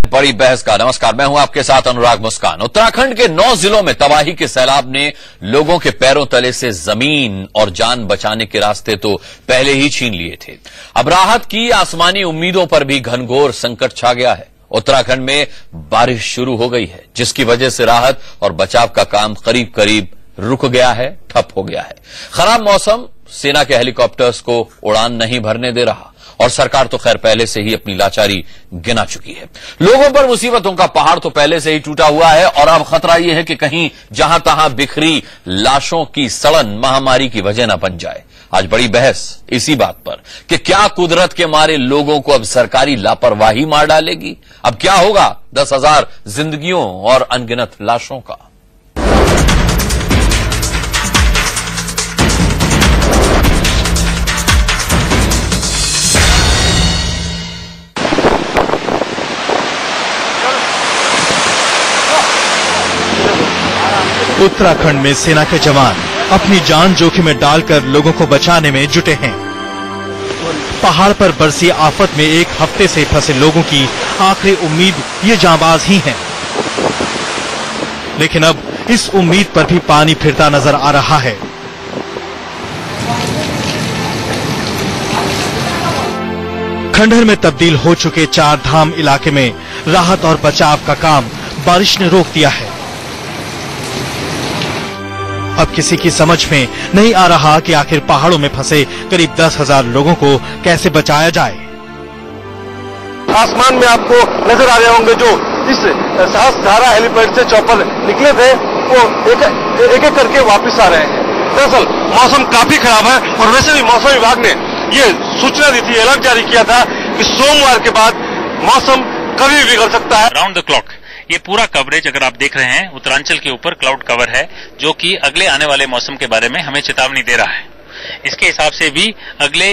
बड़ी बहस का नमस्कार, मैं हूं आपके साथ अनुराग मुस्कान। उत्तराखंड के 9 जिलों में तबाही के सैलाब ने लोगों के पैरों तले से जमीन और जान बचाने के रास्ते तो पहले ही छीन लिए थे। अब राहत की आसमानी उम्मीदों पर भी घनघोर संकट छा गया है। उत्तराखंड में बारिश शुरू हो गई है, जिसकी वजह से राहत और बचाव का काम करीब करीब रुक गया है, ठप हो गया है। खराब मौसम सेना के हेलीकॉप्टर्स को उड़ान नहीं भरने दे रहा और सरकार तो खैर पहले से ही अपनी लाचारी गिना चुकी है। लोगों पर मुसीबतों का पहाड़ तो पहले से ही टूटा हुआ है और अब खतरा यह है कि कहीं जहां तहां बिखरी लाशों की सड़न महामारी की वजह न बन जाए। आज बड़ी बहस इसी बात पर कि क्या कुदरत के मारे लोगों को अब सरकारी लापरवाही मार डालेगी। अब क्या होगा 10,000 जिंदगियों और अनगिनत लाशों का। उत्तराखंड में सेना के जवान अपनी जान जोखिम में डालकर लोगों को बचाने में जुटे हैं। पहाड़ पर बरसी आफत में एक हफ्ते से फंसे लोगों की आखिरी उम्मीद ये जांबाज ही हैं। लेकिन अब इस उम्मीद पर भी पानी फिरता नजर आ रहा है। खंडहर में तब्दील हो चुके 4 धाम इलाके में राहत और बचाव का काम बारिश ने रोक दिया है। अब किसी की समझ में नहीं आ रहा कि आखिर पहाड़ों में फंसे करीब 10,000 लोगों को कैसे बचाया जाए। आसमान में आपको नजर आ रहे होंगे जो इस सहस्त्रधारा हेलीपैड से चॉपर निकले थे वो एक एक करके वापस आ रहे हैं। दरअसल मौसम काफी खराब है और वैसे भी मौसम विभाग ने ये सूचना दी थी, अलर्ट जारी किया था कि सोमवार के बाद मौसम कभी भी बिगड़ सकता है। राउंड द क्लॉक ये पूरा कवरेज अगर आप देख रहे हैं, उत्तरांचल के ऊपर क्लाउड कवर है जो कि अगले आने वाले मौसम के बारे में हमें चेतावनी दे रहा है। इसके हिसाब से भी अगले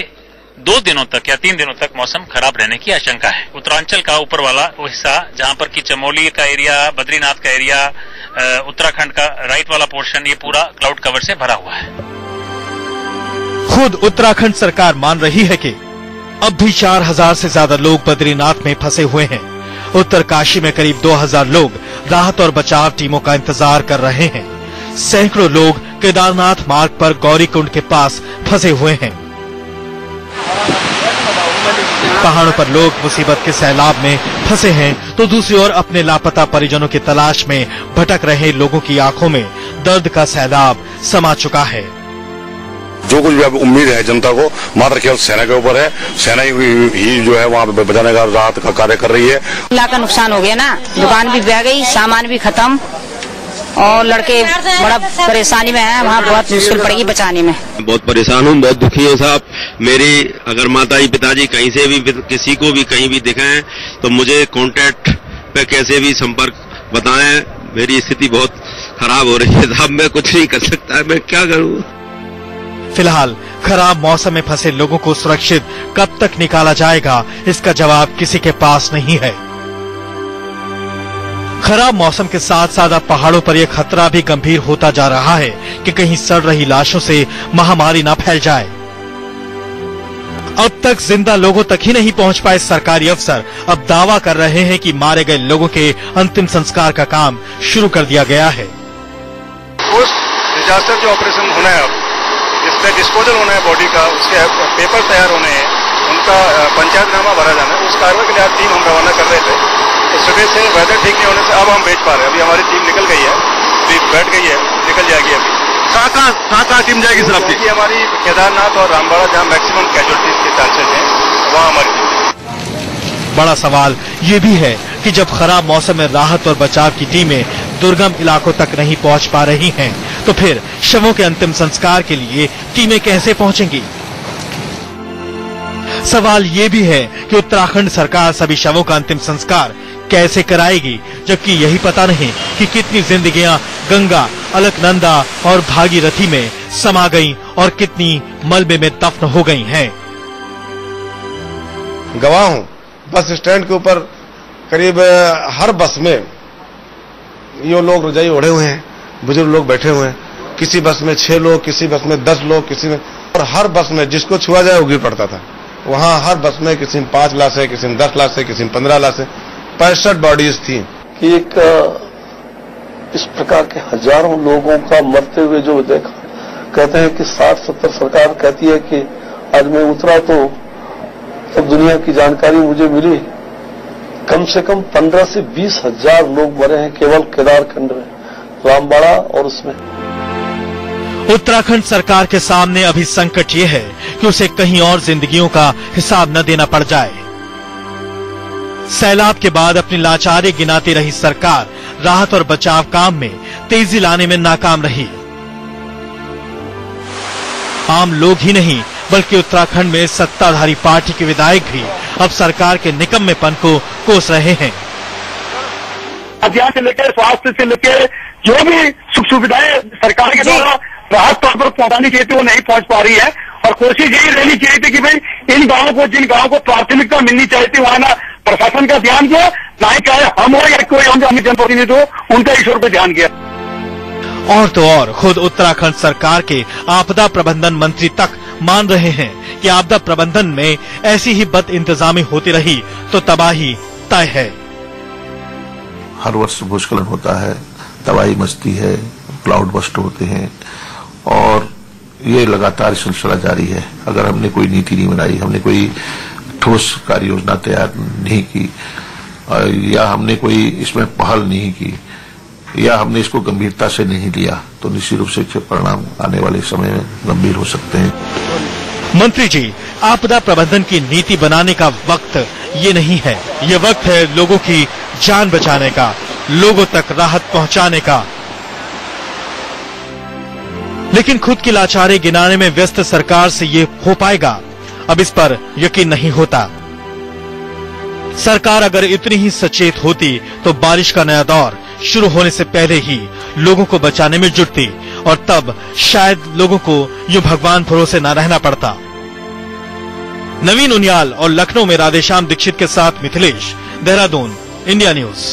2 दिनों तक या 3 दिनों तक मौसम खराब रहने की आशंका है। उत्तरांचल का ऊपर वाला वो हिस्सा जहां पर कि चमोली का एरिया, बद्रीनाथ का एरिया, उत्तराखंड का राइट वाला पोर्शन, ये पूरा क्लाउड कवर से भरा हुआ है। खुद उत्तराखंड सरकार मान रही है कि अब भी 4,000 से ज्यादा लोग बद्रीनाथ में फंसे हुए हैं। उत्तरकाशी में करीब 2,000 लोग राहत और बचाव टीमों का इंतजार कर रहे हैं। सैकड़ों लोग केदारनाथ मार्ग पर गौरीकुंड के पास फंसे हुए हैं। पहाड़ों पर लोग मुसीबत के सैलाब में फंसे हैं तो दूसरी ओर अपने लापता परिजनों की तलाश में भटक रहे लोगों की आंखों में दर्द का सैलाब समा चुका है। जो कुछ भी अब उम्मीद है जनता को मात्र केवल सेना के ऊपर है। सेना ही जो है वहाँ पे बचाने का राहत का कार्य कर रही है। लाख का नुकसान हो गया ना, दुकान भी बह गई, सामान भी खत्म और लड़के बड़ा परेशानी में है। वहाँ बहुत मुश्किल पड़ेगी बचाने में। बहुत परेशान हूँ, बहुत दुखी हूँ साहब। मेरी अगर माता जी पिताजी कहीं से भी किसी को भी कहीं भी दिखाएं तो मुझे कांटेक्ट पे कैसे भी संपर्क बताएं। मेरी स्थिति बहुत खराब हो रही है साहब, मैं कुछ नहीं कर सकता, मैं क्या करूँ। फिलहाल खराब मौसम में फंसे लोगों को सुरक्षित कब तक निकाला जाएगा, इसका जवाब किसी के पास नहीं है। खराब मौसम के साथ साथ अब पहाड़ों पर यह खतरा भी गंभीर होता जा रहा है कि कहीं सड़ रही लाशों से महामारी न फैल जाए। अब तक जिंदा लोगों तक ही नहीं पहुंच पाए सरकारी अफसर अब दावा कर रहे हैं कि मारे गए लोगों के अंतिम संस्कार का काम शुरू कर दिया गया है। पोस्ट डिजास्टर जो ऑपरेशन होना है, अब इसमें डिस्पोजल होना है बॉडी का, उसके पेपर तैयार होने हैं, उनका पंचायतनामा भरा जाना है। उस कार्रवाई के लिए आज टीम हम रवाना कर रहे थे तो सुबह से वेदर ठीक नहीं होने से अब हम भेज पा रहे हैं। अभी हमारी टीम निकल गई है, बैठ गई है, निकल जाएगी। अभी कहाँ टीम जाएगी सर आपकी? हमारी केदारनाथ और रामबाड़ा जहाँ मैक्सिमम कैजुअलिटीज के चांसेस हैं वहाँ हमारी टीम। बड़ा सवाल ये भी है कि जब खराब मौसम में राहत और बचाव की टीमें दुर्गम इलाकों तक नहीं पहुंच पा रही हैं, तो फिर शवों के अंतिम संस्कार के लिए टीमें कैसे पहुंचेंगी। सवाल ये भी है कि उत्तराखंड सरकार सभी शवों का अंतिम संस्कार कैसे कराएगी, जबकि यही पता नहीं कि कितनी जिंदगियां गंगा, अलकनंदा और भागीरथी में समा गईं और कितनी मलबे में दफन हो गई हैं। गवाह हूँ, बस स्टैंड के ऊपर करीब हर बस में ये लोग रजाई ओढ़े हुए हैं, बुजुर्ग लोग बैठे हुए हैं। किसी बस में 6 लोग, किसी बस में 10 लोग, किसी में, और हर बस में जिसको छुआ जाए वो गिर पड़ता था। वहाँ हर बस में किसी में 5 लाश है, किसी में 10 लाश है, किसी में 15 लाश है। 65 बॉडीज थी। कि एक इस प्रकार के हजारों लोगों का मरते हुए जो देखा, कहते हैं कि 60-70 सरकार कहती है कि आज मैं उतरा तो तब दुनिया की जानकारी मुझे मिली, कम से कम 15 से 20 हजार लोग मरे हैं केवल केदारखंड में, रामबाड़ा और उसमें। उत्तराखंड सरकार के सामने अभी संकट ये है कि उसे कहीं और जिंदगियों का हिसाब न देना पड़ जाए। सैलाब के बाद अपनी लाचारी गिनाती रही सरकार राहत और बचाव काम में तेजी लाने में नाकाम रही। आम लोग ही नहीं बल्कि उत्तराखंड में सत्ताधारी पार्टी के विधायक भी अब सरकार के निकम्मेपन को कोस रहे हैं। अभियान से लेकर स्वास्थ्य से लेकर जो भी सुख सुविधाएं सरकार के द्वारा राहत तौर पर पहुंचानी चाहिए थी वो नहीं पहुंच पा रही है, और कोशिश यही रहनी चाहिए थी कि भाई इन गांवों को, जिन गांवों को प्राथमिकता मिलनी चाहिए थी, वहां ना प्रशासन का ध्यान किया, ना ही चाहे हम हो या कोई अन्य जनप्रतिनिधि हो, उनका ईश्वर पर ध्यान किया। और तो और खुद उत्तराखंड सरकार के आपदा प्रबंधन मंत्री तक मान रहे हैं कि आपदा प्रबंधन में ऐसी ही बद इंतजामी होती रही तो तबाही तय है। हर वर्ष भूस्खलन होता है, तबाही मचती है, क्लाउड बस्ट होते हैं और ये लगातार सिलसिला जारी है। अगर हमने कोई नीति नहीं बनाई, हमने कोई ठोस कार्य योजना तैयार नहीं की या हमने कोई इसमें पहल नहीं की या हमने इसको गंभीरता से नहीं लिया तो निश्चित रूप से इसके परिणाम आने वाले समय में गंभीर हो सकते हैं। मंत्री जी, आपदा प्रबंधन की नीति बनाने का वक्त ये नहीं है, ये वक्त है लोगों की जान बचाने का, लोगों तक राहत पहुंचाने का। लेकिन खुद की लाचारी गिनाने में व्यस्त सरकार से ये हो पाएगा, अब इस पर यकीन नहीं होता। सरकार अगर इतनी ही सचेत होती तो बारिश का नया दौर शुरू होने से पहले ही लोगों को बचाने में जुटती और तब शायद लोगों को यूं भगवान भरोसे न रहना पड़ता। नवीन उनियाल और लखनऊ में राधेश्याम दीक्षित के साथ मिथिलेश, देहरादून, इंडिया न्यूज।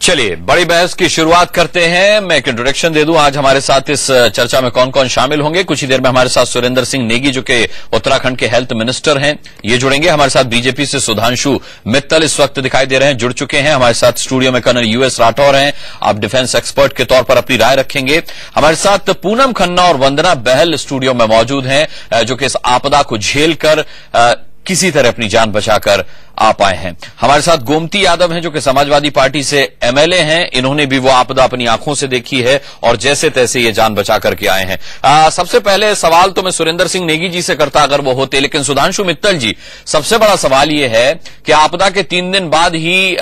चलिए बड़ी बहस की शुरुआत करते हैं। मैं एक इंट्रोडक्शन दे दूं, आज हमारे साथ इस चर्चा में कौन कौन शामिल होंगे। कुछ ही देर में हमारे साथ सुरेंद्र सिंह नेगी जो कि उत्तराखंड के हेल्थ मिनिस्टर हैं, ये जुड़ेंगे। हमारे साथ बीजेपी से सुधांशु मित्तल इस वक्त दिखाई दे रहे हैं, जुड़ चुके हैं। हमारे साथ स्टूडियो में कर्नल यूएस राठौर हैं, आप डिफेंस एक्सपर्ट के तौर पर अपनी राय रखेंगे। हमारे साथ पूनम खन्ना और वंदना बहल स्टूडियो में मौजूद हैं जो कि इस आपदा को झेलकर किसी तरह अपनी जान बचाकर आ पाए हैं। हमारे साथ गोमती यादव हैं जो कि समाजवादी पार्टी से एमएलए हैं, इन्होंने भी वो आपदा अपनी आंखों से देखी है और जैसे तैसे ये जान बचा करके आए हैं। सबसे पहले सवाल तो मैं सुरेंद्र सिंह नेगी जी से करता अगर वो होते, लेकिन सुधांशु मित्तल जी, सबसे बड़ा सवाल ये है कि आपदा के 3 दिन बाद ही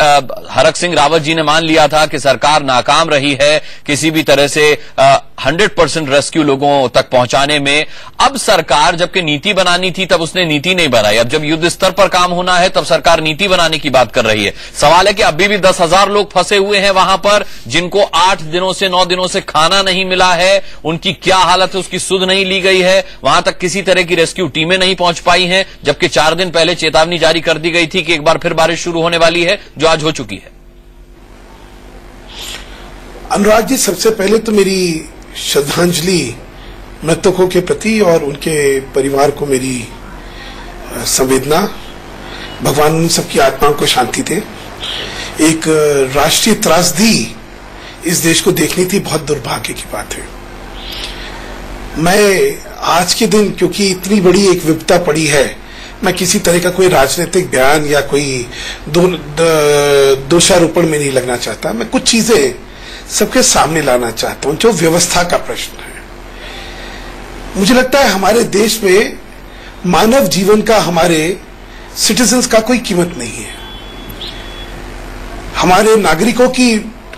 हरक सिंह रावत जी ने मान लिया था कि सरकार नाकाम रही है किसी भी तरह से 100% रेस्क्यू लोगों तक पहुंचाने में। अब सरकार जबकि नीति बनानी थी तब उसने नीति नहीं बनाई, अब जब युद्ध स्तर पर काम होना है तब सरकार नीति बनाने की बात कर रही है। सवाल है कि अभी भी 10,000 लोग फंसे हुए हैं वहां पर, जिनको 8 दिनों से 9 दिनों से खाना नहीं मिला है, उनकी क्या हालत है उसकी सुध नहीं ली गई है, वहां तक किसी तरह की रेस्क्यू टीमें नहीं पहुंच पाई हैं, जबकि 4 दिन पहले चेतावनी जारी कर दी गई थी कि एक बार फिर बारिश शुरू होने वाली है, जो आज हो चुकी है। अनुराग जी, सबसे पहले तो मेरी श्रद्धांजलि मृतकों के प्रति और उनके परिवार को मेरी संवेदना। भगवान उन सबकी आत्माओं को शांति दे। एक राष्ट्रीय त्रासदी इस देश को देखनी थी, बहुत दुर्भाग्य की बात है। मैं आज के दिन, क्योंकि इतनी बड़ी एक विपदा पड़ी है, मैं किसी तरह का कोई राजनीतिक बयान या कोई दोषारोपण में नहीं लगना चाहता। मैं कुछ चीजें सबके सामने लाना चाहता हूं जो व्यवस्था का प्रश्न है। मुझे लगता है हमारे देश में मानव जीवन का, हमारे सिटीजन्स का कोई कीमत नहीं है। हमारे नागरिकों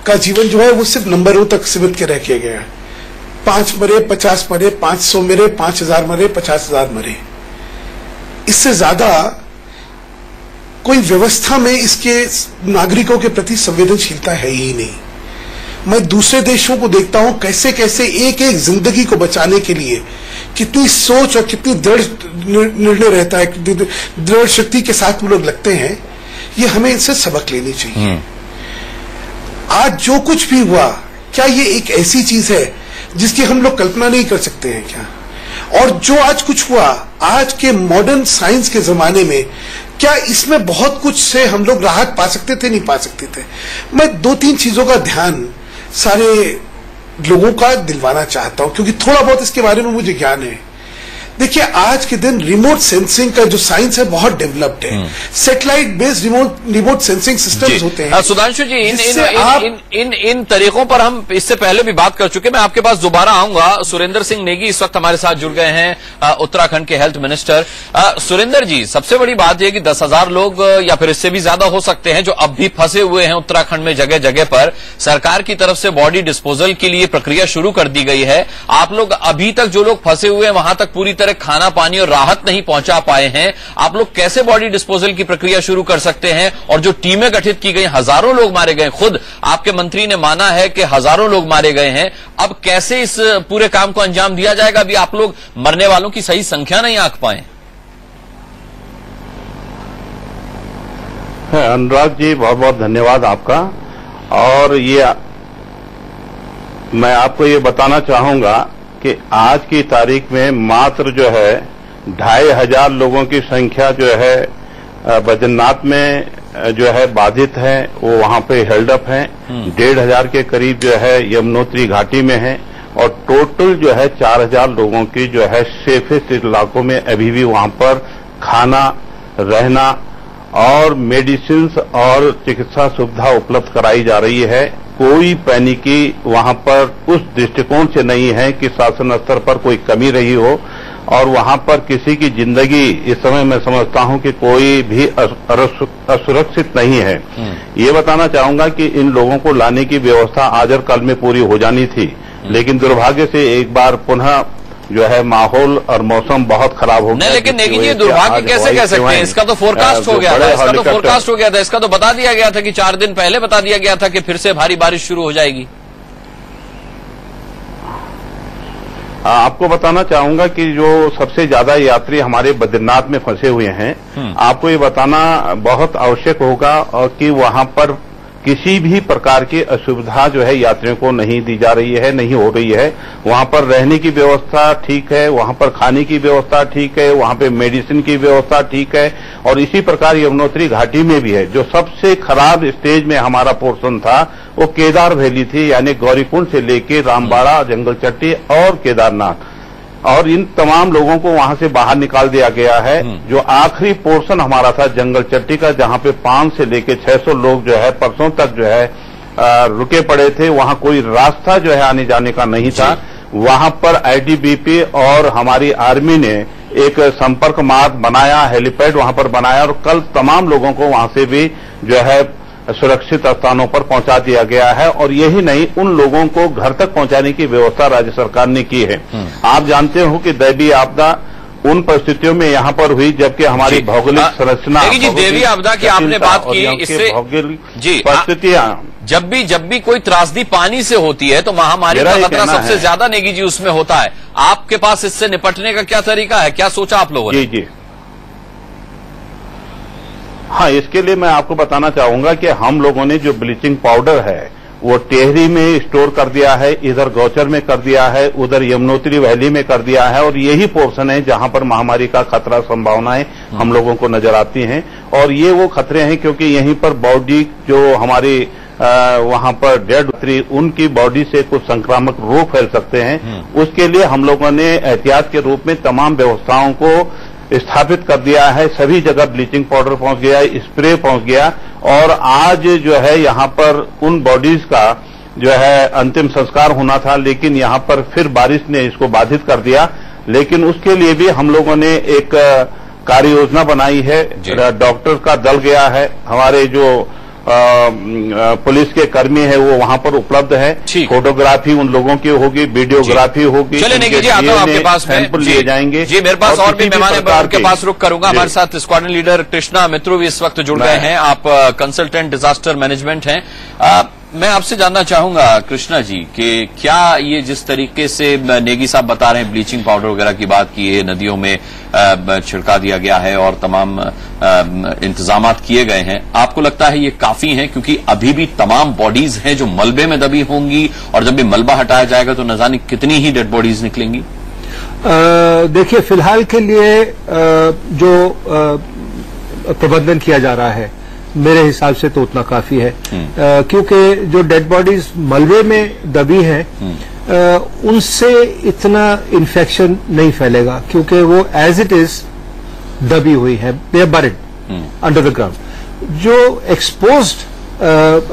का जीवन जो है वो सिर्फ नंबरों तक सीमित के रह के गया है। 5 मरे, 50 मरे, 500 मरे, 5,000 मरे, 50,000 मरे, इससे ज्यादा कोई व्यवस्था में इसके नागरिकों के प्रति संवेदनशीलता है ही नहीं। मैं दूसरे देशों को देखता हूं कैसे कैसे एक एक जिंदगी को बचाने के लिए कितनी सोच और कितनी दृढ़ निर्णय रहता है, दृढ़ शक्ति के साथ वो लोग लगते हैं। ये हमें इनसे सबक लेनी चाहिए। आज जो कुछ भी हुआ, क्या ये एक ऐसी चीज है जिसकी हम लोग कल्पना नहीं कर सकते हैं क्या? और जो आज कुछ हुआ, आज के मॉडर्न साइंस के जमाने में, क्या इसमें बहुत कुछ से हम लोग राहत पा सकते थे, नहीं पा सकते थे? मैं 2-3 चीजों का ध्यान सारे लोगों का दिलवाना चाहता हूं, क्योंकि थोड़ा बहुत इसके बारे में मुझे ज्ञान है। देखिए, आज के दिन रिमोट सेंसिंग का जो साइंस है बहुत डेवलप्ड है। Satellite based remote sensing systems होते हैं। सुधांशु जी, इन तरीकों पर हम इससे पहले भी बात कर चुके। मैं आपके पास दोबारा आऊंगा। सुरेंद्र सिंह नेगी इस वक्त हमारे साथ जुड़ गए हैं, उत्तराखंड के हेल्थ मिनिस्टर। सुरेंद्र जी, सबसे बड़ी बात यह कि 10,000 लोग या फिर इससे भी ज्यादा हो सकते हैं जो अब भी फंसे हुए हैं उत्तराखंड में जगह जगह पर। सरकार की तरफ से बॉडी डिस्पोजल के लिए प्रक्रिया शुरू कर दी गई है। आप लोग अभी तक जो लोग फंसे हुए हैं वहां तक पूरी तरह खाना पानी और राहत नहीं पहुंचा पाए हैं। आप लोग कैसे बॉडी डिस्पोजल की प्रक्रिया शुरू कर सकते हैं? और जो टीमें गठित की गई, हजारों लोग मारे गए, खुद आपके मंत्री ने माना है कि हजारों लोग मारे गए हैं। अब कैसे इस पूरे काम को अंजाम दिया जाएगा? अभी आप लोग मरने वालों की सही संख्या नहीं आंक पाए। अनुराग जी, बहुत बहुत धन्यवाद आपका। और ये मैं आपको ये बताना चाहूंगा कि आज की तारीख में मात्र जो है 2,500 लोगों की संख्या जो है बद्रीनाथ में जो है बाधित है, वो वहां पे हेल्ड अप है। 1,500 के करीब जो है यमुनोत्री घाटी में है, और टोटल जो है 4,000 लोगों की जो है सेफेस्ट इलाकों में अभी भी वहां पर खाना, रहना और मेडिसिन और चिकित्सा सुविधा उपलब्ध कराई जा रही है। कोई पैनिकी वहां पर उस दृष्टिकोण से नहीं है कि शासन स्तर पर कोई कमी रही हो, और वहां पर किसी की जिंदगी इस समय मैं समझता हूं कि कोई भी असुरक्षित नहीं है। ये बताना चाहूंगा कि इन लोगों को लाने की व्यवस्था आज और कल में पूरी हो जानी थी, लेकिन दुर्भाग्य से एक बार पुनः जो है माहौल और मौसम बहुत खराब हो गया। नहीं, लेकिन नेगी जी, दुर्भाग्य कैसे कह सकते हैं? इसका तो फोरकास्ट हो गया था, इसका तो बता दिया गया था कि 4 दिन पहले बता दिया गया था कि फिर से भारी बारिश शुरू हो जाएगी। आपको बताना चाहूंगा कि जो सबसे ज्यादा यात्री हमारे बद्रीनाथ में फंसे हुए हैं, आपको ये बताना बहुत आवश्यक होगा और कि वहां पर किसी भी प्रकार की असुविधा जो है यात्रियों को नहीं दी जा रही है, नहीं हो रही है। वहां पर रहने की व्यवस्था ठीक है, वहां पर खाने की व्यवस्था ठीक है, वहां पे मेडिसिन की व्यवस्था ठीक है, और इसी प्रकार यमुनोत्री घाटी में भी है। जो सबसे खराब स्टेज में हमारा पोर्शन था वो केदार वैली थी, यानी गौरीकुंड से लेके रामबाड़ा, जंगल चट्टी और केदारनाथ, और इन तमाम लोगों को वहां से बाहर निकाल दिया गया है। जो आखिरी पोर्शन हमारा था जंगल चट्टी का, जहां पे 500 से लेके 600 लोग जो है परसों तक जो है रुके पड़े थे, वहां कोई रास्ता जो है आने जाने का नहीं था। वहां पर आईटीबीपी और हमारी आर्मी ने एक संपर्क मार्ग बनाया, हेलीपैड वहां पर बनाया, और कल तमाम लोगों को वहां से भी जो है सुरक्षित स्थानों पर पहुंचा दिया गया है। और यही नहीं, उन लोगों को घर तक पहुंचाने की व्यवस्था राज्य सरकार ने की है। आप जानते हो कि दैवीय आपदा उन परिस्थितियों में यहाँ पर हुई जबकि हमारी भौगोलिक संरचना, देवी आपदा की आपने बात की, इससे भौगोलिक परिस्थितियां जब भी कोई त्रासदी पानी से होती है तो महामारी का खतरा सबसे ज्यादा नेगी जी उसमें होता है। आपके पास इससे निपटने का क्या तरीका है, क्या सोचा आप लोगों ने? जी, हाँ, इसके लिए मैं आपको बताना चाहूंगा कि हम लोगों ने जो ब्लीचिंग पाउडर है वो टेहरी में स्टोर कर दिया है, इधर गौचर में कर दिया है, उधर यमुनोत्री वैली में कर दिया है, और यही पोर्शन है जहां पर महामारी का खतरा संभावनाएं हम लोगों को नजर आती हैं। और ये वो खतरे हैं क्योंकि यहीं पर बॉडी जो हमारी वहां पर डेड उतरी, उनकी बॉडी से कुछ संक्रामक रोग फैल सकते हैं। उसके लिए हम लोगों ने एहतियात के रूप में तमाम व्यवस्थाओं को स्थापित कर दिया है। सभी जगह ब्लीचिंग पाउडर पहुंच गया, स्प्रे पहुंच गया, और आज जो है यहाँ पर उन बॉडीज का जो है अंतिम संस्कार होना था, लेकिन यहाँ पर फिर बारिश ने इसको बाधित कर दिया। लेकिन उसके लिए भी हम लोगों ने एक कार्य योजना बनाई है, डॉक्टर का दल गया है, हमारे जो पुलिस के कर्मी है वो वहां पर उपलब्ध है, फोटोग्राफी उन लोगों की होगी, वीडियोग्राफी होगी। चलिए नेगी जी, आता हूं आपके पास में, लिए जाएंगे जी। मेरे पास और भी मेहमान हैं, उनके पास रुक करूंगा। हमारे साथ स्क्वाड्रन लीडर कृष्णा मित्रू भी इस वक्त जुड़ गए हैं। आप कंसल्टेंट डिजास्टर मैनेजमेंट हैं। मैं आपसे जानना चाहूंगा कृष्णा जी कि क्या ये जिस तरीके से नेगी साहब बता रहे हैं, ब्लीचिंग पाउडर वगैरह की बात की है, नदियों में छिड़का दिया गया है और तमाम इंतजामात किए गए हैं, आपको लगता है ये काफी हैं? क्योंकि अभी भी तमाम बॉडीज हैं जो मलबे में दबी होंगी, और जब भी मलबा हटाया जाएगा तो न जाने कितनी ही डेड बॉडीज निकलेंगी। देखिए, फिलहाल के लिए जो प्रबंधन किया जा रहा है मेरे हिसाब से तो उतना काफी है, क्योंकि जो डेड बॉडीज मलबे में दबी हैं उनसे इतना इन्फेक्शन नहीं फैलेगा, क्योंकि वो एज इट इज दबी हुई है, they are buried under the ground. जो एक्सपोज्ड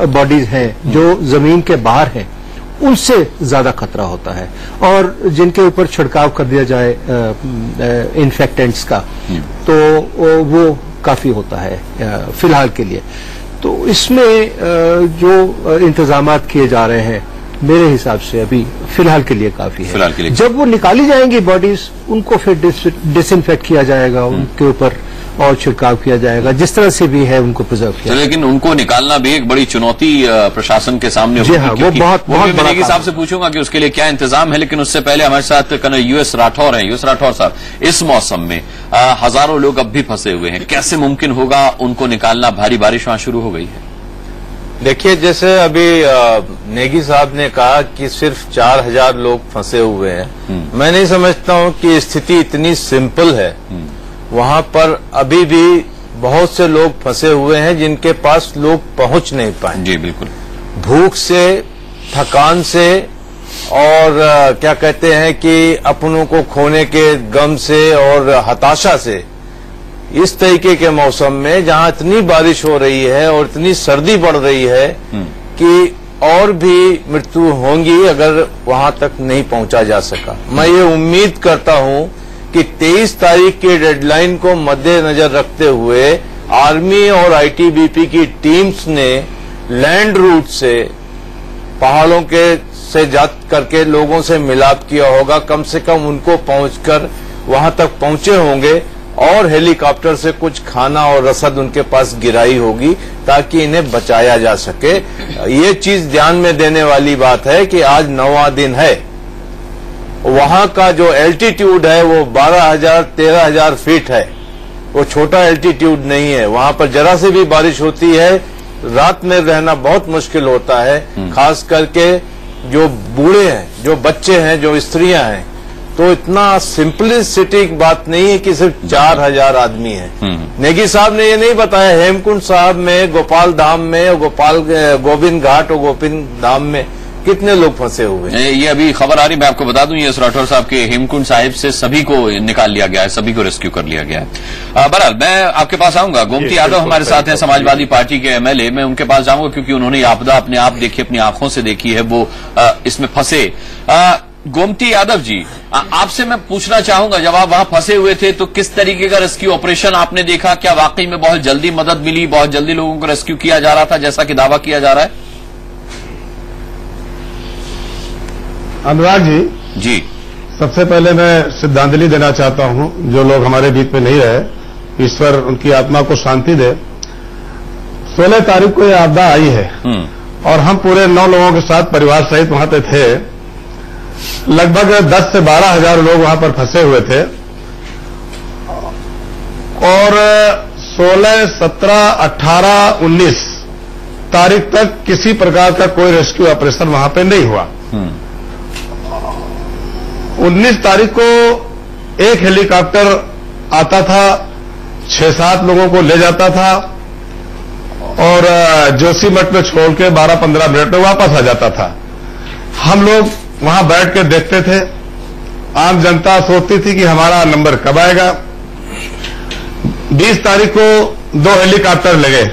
बॉडीज हैं, जो जमीन के बाहर हैं, उनसे ज्यादा खतरा होता है, और जिनके ऊपर छिड़काव कर दिया जाए इन्फेक्टेंट्स का तो वो काफी होता है फिलहाल के लिए। तो इसमें जो इंतजामात किए जा रहे हैं मेरे हिसाब से अभी फिलहाल के लिए काफी है। फिलहाल के लिए जब वो निकाली जाएंगी बॉडीज, उनको फिर डिसइंफेक्ट किया जाएगा, उनके ऊपर और छिड़काव किया जाएगा, जिस तरह से भी है उनको प्रिजर्व किया। लेकिन उनको निकालना भी एक बड़ी चुनौती प्रशासन के सामने होगी। जी हाँ, वो बहुत बड़ा के हिसाब से पूछूंगा कि उसके लिए क्या इंतजाम है, लेकिन उससे पहले हमारे साथ कर्नल यूएस राठौर हैं। यूएस राठौर साहब, इस मौसम में हजारों लोग अब भी फंसे हुए हैं, कैसे मुमकिन होगा उनको निकालना? भारी बारिश वहां शुरू हो गई है। देखिए, जैसे अभी नेगी साहब ने कहा कि सिर्फ 4000 लोग फंसे हुए हैं, मैं नहीं समझता हूं कि स्थिति इतनी सिंपल है। वहां पर अभी भी बहुत से लोग फंसे हुए हैं जिनके पास लोग पहुंच नहीं पाए। जी बिल्कुल, भूख से, थकान से, और क्या कहते हैं कि अपनों को खोने के गम से और हताशा से। इस तरीके के मौसम में जहां इतनी बारिश हो रही है और इतनी सर्दी बढ़ रही है कि और भी मृत्यु होंगी अगर वहां तक नहीं पहुंचा जा सका। मैं ये उम्मीद करता हूं कि 23 तारीख के डेडलाइन को मद्देनजर रखते हुए आर्मी और आईटीबीपी की टीम्स ने लैंड रूट से, पहाड़ों के से जात करके लोगों से मिलाप किया होगा, कम से कम उनको पहुंचकर वहां तक पहुंचे होंगे, और हेलीकॉप्टर से कुछ खाना और रसद उनके पास गिराई होगी ताकि इन्हें बचाया जा सके। ये चीज ध्यान में देने वाली बात है कि आज 9वां दिन है। वहां का जो एल्टीट्यूड है वो 12,000-13,000 फीट है, वो छोटा एल्टीट्यूड नहीं है। वहां पर जरा से भी बारिश होती है, रात में रहना बहुत मुश्किल होता है, खास करके जो बूढ़े हैं, जो बच्चे हैं, जो स्त्रियां हैं। तो इतना सिंपलिसिटिक बात नहीं है कि सिर्फ 4000 आदमी हैं। नेगी साहब ने ये नहीं बताया हेमकुंड साहब में, गोपाल धाम में, गोविंद घाट और गोविंद धाम में कितने लोग फंसे हुए हैं। ये अभी खबर आ रही, मैं आपको बता दूं, ये राठौर साहब के हेमकुंड साहिब से सभी को निकाल लिया गया है, सभी को रेस्क्यू कर लिया गया है। बहरहाल मैं आपके पास आऊंगा। गोमती यादव हमारे साथ हैं, समाजवादी पार्टी के एमएलए। मैं उनके पास जाऊंगा क्योंकि उन्होंने आपदा अपने आप देखी, अपनी आंखों से देखी है, वो इसमें फंसे। गोमती यादव जी, आपसे मैं पूछना चाहूंगा, जब आप वहां फंसे हुए थे तो किस तरीके का रेस्क्यू ऑपरेशन आपने देखा? क्या वाकई में बहुत जल्दी मदद मिली, बहुत जल्दी लोगों को रेस्क्यू किया जा रहा था जैसा कि दावा किया जा रहा है? अनुराग जी, जी सबसे पहले मैं श्रद्धांजलि देना चाहता हूं जो लोग हमारे बीच में नहीं रहे, ईश्वर उनकी आत्मा को शांति दे। 16 तारीख को यह आपदा आई है और हम पूरे 9 लोगों के साथ परिवार सहित वहां पे थे। लगभग 10 से 12 हजार लोग वहां पर फंसे हुए थे और 16, 17, 18, 19 तारीख तक किसी प्रकार का कोई रेस्क्यू ऑपरेशन वहां पे नहीं हुआ। 19 तारीख को एक हेलीकॉप्टर आता था, 6-7 लोगों को ले जाता था और जोशीमठ में छोड़ के 12-15 मिनट में वापस आ जाता था। हम लोग वहां बैठ के देखते थे। आम जनता सोचती थी कि हमारा नंबर कब आएगा। 20 तारीख को 2 हेलीकॉप्टर लगे।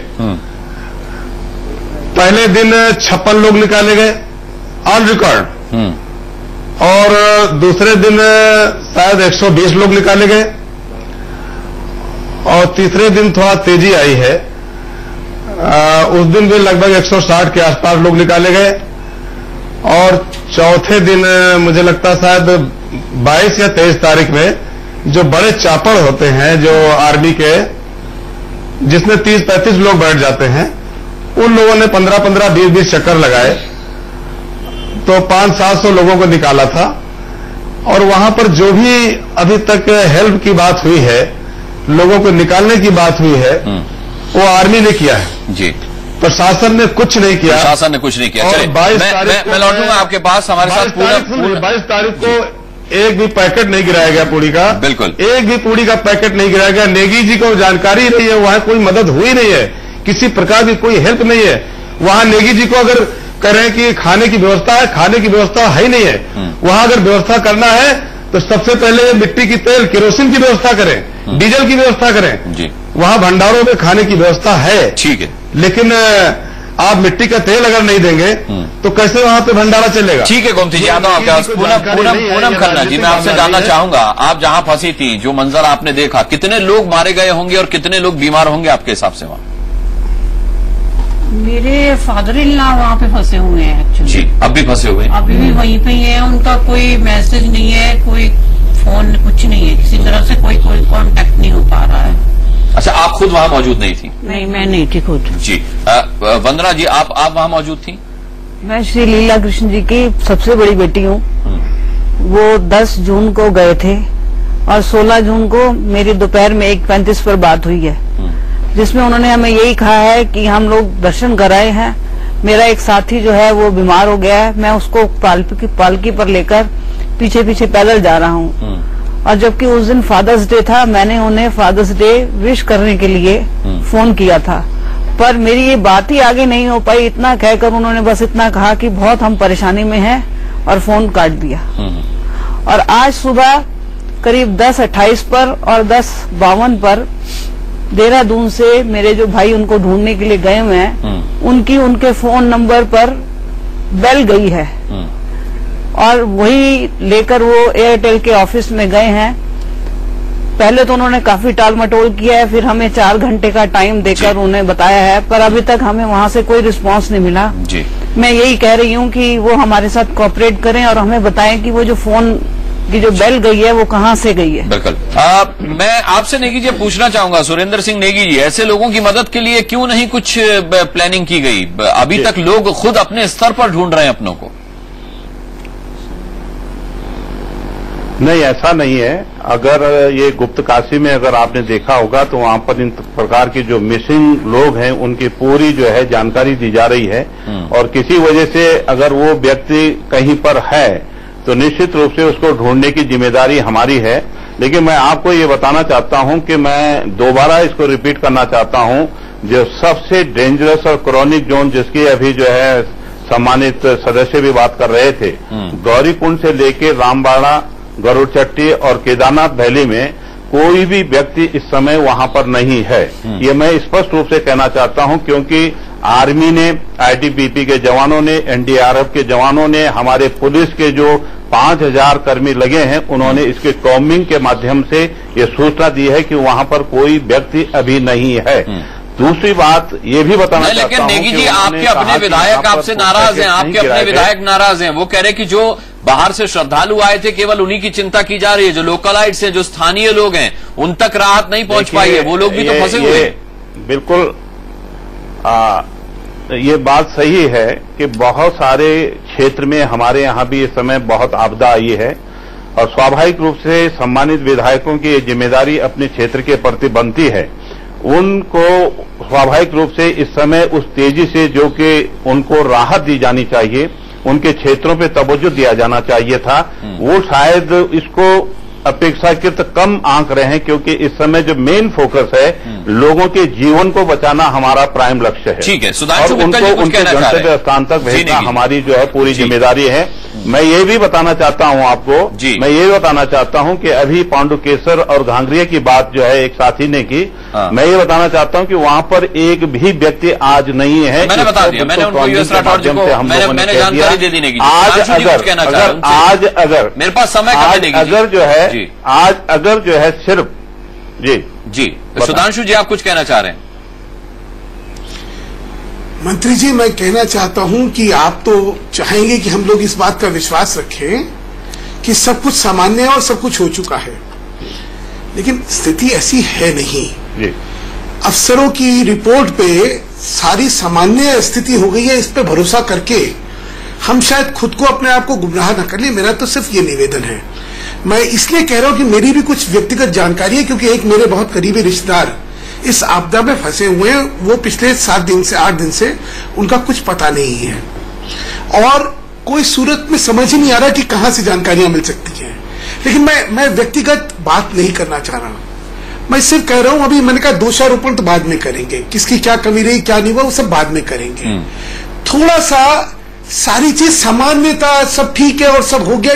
पहले दिन 56 लोग निकाले गए ऑन रिकॉर्ड और दूसरे दिन शायद 120 लोग निकाले गए और तीसरे दिन थोड़ा तेजी आई है। उस दिन भी लगभग 160 के आसपास लोग निकाले गए और चौथे दिन मुझे लगता शायद 22 या 23 तारीख में जो बड़े चापड़ होते हैं जो आर्मी के, जिसमें 30-35 लोग बैठ जाते हैं, उन लोगों ने 15-15, 20-20 चक्कर लगाए तो 500-700 लोगों को निकाला था। और वहां पर जो भी अभी तक हेल्प की बात हुई है, लोगों को निकालने की बात हुई है, वो आर्मी ने किया है जी। प्रशासन ने कुछ नहीं किया। प्रशासन ने कुछ नहीं किया। चलिए, मैं लौटूंगा आपके पास। हमारे साथ 22 तारीख को एक भी पैकेट नहीं गिराया गया पूड़ी का। बिल्कुल, एक भी पूड़ी का पैकेट नहीं गिराया गया। नेगी जी को जानकारी नहीं है, वहां कोई मदद हुई नहीं है, किसी प्रकार की कोई हेल्प नहीं है। वहां नेगी जी को अगर कह रहे हैं कि खाने की व्यवस्था है, खाने की व्यवस्था है ही नहीं है। वहां अगर व्यवस्था करना है तो सबसे पहले मिट्टी की तेल केरोसिन की व्यवस्था करें, डीजल की व्यवस्था करें जी। वहां भंडारों में खाने की व्यवस्था है, ठीक है, लेकिन आप मिट्टी का तेल अगर नहीं देंगे तो कैसे वहां पे भंडारा चलेगा। ठीक है गोमती जी, आता हूं आपके पास। पूनम खन्ना जी, मैं आपसे जानना चाहूंगा, आप जहां फंसी थी, जो मंजर आपने देखा, कितने लोग मारे गए होंगे और कितने लोग बीमार होंगे आपके हिसाब से वहां? मेरे फादर इन लॉ वहाँ पे फंसे हुए हैं एक्चुअली जी। अब भी फंसे हुए हैं? अभी भी वहीं पे ही है, उनका कोई मैसेज नहीं है, कोई फोन कुछ नहीं है, किसी तरह से कोई कांटेक्ट नहीं हो पा रहा है। अच्छा, आप खुद वहां मौजूद नहीं थी? नहीं, मैं नहीं थी खुद जी। वंदना जी, आप वहां मौजूद थी? मैं श्री लीला कृष्ण जी की सबसे बड़ी बेटी हूँ। वो 10 जून को गए थे और 16 जून को मेरी दोपहर में 1:35 पर बात हुई है, जिसमें उन्होंने हमें यही कहा है कि हम लोग दर्शन कराए हैं, मेरा एक साथी जो है वो बीमार हो गया है, मैं उसको पालकी पर लेकर पीछे पीछे पैदल जा रहा हूँ। और जबकि उस दिन फादर्स डे था, मैंने उन्हें फादर्स डे विश करने के लिए फोन किया था, पर मेरी ये बात ही आगे नहीं हो पाई। इतना कहकर उन्होंने बस इतना कहा कि बहुत हम परेशानी में हैं और फोन काट दिया। और आज सुबह करीब 10:28 पर और 10:52 पर देहरादून से मेरे जो भाई उनको ढूंढने के लिए गए हुए हैं, उनके फोन नंबर पर बेल गई है और वही लेकर वो एयरटेल के ऑफिस में गए हैं। पहले तो उन्होंने काफी टाल मटोल किया है, फिर हमें 4 घंटे का टाइम देकर उन्हें बताया है, पर अभी तक हमें वहां से कोई रिस्पांस नहीं मिला जी। मैं यही कह रही हूँ कि वो हमारे साथ कोऑपरेट करें और हमें बताएं कि वो जो फोन की जो बेल गई है वो कहाँ से गई है। बिल्कुल। मैं आपसे नेगी जी पूछना चाहूंगा, सुरेंद्र सिंह नेगी जी, ऐसे लोगों की मदद के लिए क्यों नहीं कुछ प्लानिंग की गई? अभी तक लोग खुद अपने स्तर पर ढूंढ रहे हैं अपनों को। नहीं, ऐसा नहीं है। अगर ये गुप्तकाशी में अगर आपने देखा होगा तो वहां पर इन प्रकार के जो मिसिंग लोग हैं उनकी पूरी जो है जानकारी दी जा रही है, और किसी वजह से अगर वो व्यक्ति कहीं पर है तो निश्चित रूप से उसको ढूंढने की जिम्मेदारी हमारी है। लेकिन मैं आपको ये बताना चाहता हूं कि मैं दोबारा इसको रिपीट करना चाहता हूं, जो सबसे डेंजरस और क्रॉनिक जोन जिसकी अभी जो है सम्मानित सदस्य भी बात कर रहे थे, गौरीकुंड से लेके रामबाड़ा, गरुड़चट्टी और केदारनाथ वैली में कोई भी व्यक्ति इस समय वहां पर नहीं है। ये मैं स्पष्ट रूप से कहना चाहता हूं, क्योंकि आर्मी ने, आईटीबीपी के जवानों ने, एनडीआरएफ के जवानों ने, हमारे पुलिस के जो 5000 कर्मी लगे हैं, उन्होंने इसके कॉम्बिंग के माध्यम से ये सूचना दी है कि वहां पर कोई व्यक्ति अभी नहीं है। दूसरी बात ये भी बताना चाहता हूं, लेकिन नेगी जी, आपके अपने विधायक आपसे नाराज हैं, आपके अपने विधायक नाराज हैं। वो कह रहे कि जो बाहर से श्रद्धालु आए थे केवल उन्हीं की चिंता की जा रही है, जो लोकलाइट्स हैं, जो स्थानीय लोग हैं, उन तक राहत नहीं पहुंच पाई है, वो लोग भी तो फंसे हुए हैं। बिल्कुल ये बात सही है कि बहुत सारे क्षेत्र में हमारे यहां भी इस समय बहुत आपदा आई है, और स्वाभाविक रूप से सम्मानित विधायकों की ये जिम्मेदारी अपने क्षेत्र के प्रति बनती है। उनको स्वाभाविक रूप से इस समय उस तेजी से जो कि उनको राहत दी जानी चाहिए, उनके क्षेत्रों पे तवज्जो दिया जाना चाहिए था, वो शायद इसको अपेक्षाकृत कम आंक रहे हैं, क्योंकि इस समय जो मेन फोकस है लोगों के जीवन को बचाना हमारा प्राइम लक्ष्य है। ठीक है, और उनको उनके गंतव्य स्थान तक भेजना हमारी जो है पूरी जिम्मेदारी है। मैं ये भी बताना चाहता हूं आपको, मैं ये भी बताना चाहता हूं कि अभी पांडुकेश्वर और घांगरिया की बात जो है एक साथी ने की, मैं ये बताना चाहता हूं कि वहां पर एक भी व्यक्ति आज नहीं है। मैंने बता दिया, मैंने उनको यूएस राठौर जी को मैंने जानकारी दे दी। आज अगर मेरे पास समय अगर जो है आज अगर जो है सिर्फ जी सुधांशु जी, आप कुछ कहना चाह रहे हैं? मंत्री जी, मैं कहना चाहता हूं कि आप तो चाहेंगे कि हम लोग इस बात का विश्वास रखें कि सब कुछ सामान्य है और सब कुछ हो चुका है, लेकिन स्थिति ऐसी है नहीं। अफसरों की रिपोर्ट पे सारी सामान्य स्थिति हो गई है, इस पे भरोसा करके हम शायद खुद को अपने आप को गुमराह न कर ले। मेरा तो सिर्फ ये निवेदन है। मैं इसलिए कह रहा हूं कि मेरी भी कुछ व्यक्तिगत जानकारी है, क्योंकि एक मेरे बहुत करीबी रिश्तेदार इस आपदा में फंसे हुए हैं। वो पिछले 7 दिन से 8 दिन से उनका कुछ पता नहीं है, और कोई सूरत में समझ ही नहीं आ रहा कि कहां से जानकारियां मिल सकती हैं। लेकिन मैं व्यक्तिगत बात नहीं करना चाह रहा हूं। मैं सिर्फ कह रहा हूं, अभी मैंने कहा दोषारोपण तो बाद में करेंगे, किसकी क्या कमी रही क्या नहीं हुआ वो सब बाद में करेंगे। थोड़ा सा सारी चीज सामान्यता सब ठीक है और सब हो गया,